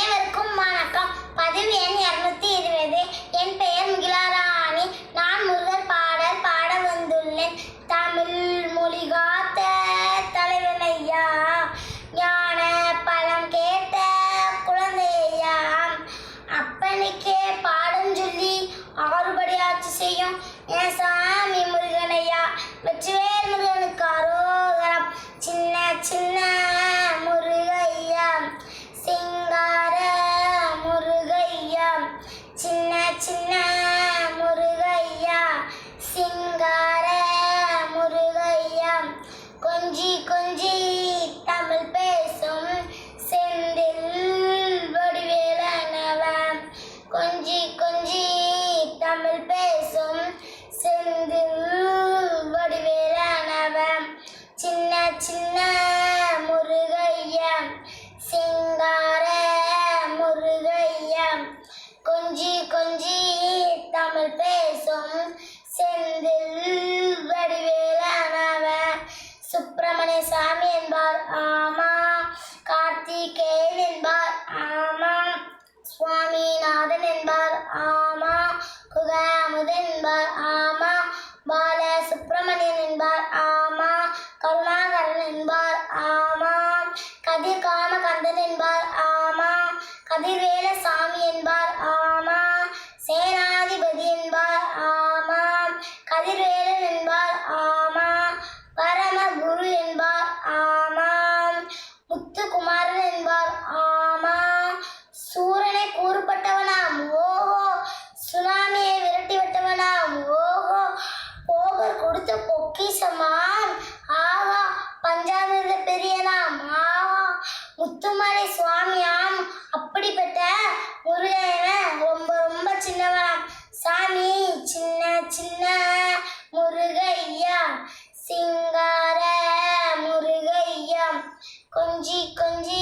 அனைவருக்கும் வணக்கம். பதிவு எண் 220. என் பெயர் முகிலாராணி. நான் முருகர் பாடல் பாட வந்துள்ளேன். தமிழ் மொழி காத்த தலைவன் ஐயா, ஞான பழம் கேட்ட குழந்தை ஐயா, அப்பனுக்கே பாடம் சொல்லி ஆறுபடி ஆட்சி செய்யும் என் சாமி முருகன் ஐயா. வெற்றிவேல் முருகனுக்கு அரோகரம். சின்ன சின்ன முருகையா, சிங்கார முருகையா, சின்ன சின்ன முருகையா, சிங்கார முருகையா, கொஞ்சி கொஞ்சி தமிழ் பேசும் செந்தில் வடிவேலனவன், கொஞ்சி கொஞ்சி தமிழ் பேசும் செந்தில் வடிவேலனவன், சின்ன சின்ன முருகையா, சிங்கார முருகையா, கொஞ்சி கொஞ்சி தமிழ் பேசும் செந்தில் வடிவேலனவன். சுப்பிரமணிய சாமி என்பார் ஆமா, கார்த்திகேயன் என்பார் ஆமா, சுவாமிநாதன் என்பார் ஆமா, குகாமுதன் என்பார் ஆமா, பால சுப்பிரமணியன் என்பார் ஆமா, கருணாகரன் என்பார் ஆமா, கதிர்காம கந்தன் என்பார் ஆமா, கதிர்வேல சாமி என்பார் ஆமா, சேனாதிபதி என்பார் ஆமா, கதிர்வேலன் என்பார் ஆமா, பரமகுரு என்பார் ஆமா, முத்துக்குமாரன் என்பார் ஆமா, சூரனை கூறுபட்டவனாம் ஓஹோ, சுனாமியை விரட்டி விட்டவனாம் ஓஹோ, போகர் கொடுத்த பொக்கிஷமாம் ஆவா, பஞ்சாமிர்த பெரியனாம் ஆவா, முத்துமலை சுவாமியாம். அப்படிப்பட்ட முருகன் ரொம்ப ரொம்ப சின்னவனாம். சாமி சின்ன சின்ன முருகையா, சிங்கார முருகையா, கொஞ்சி கொஞ்சி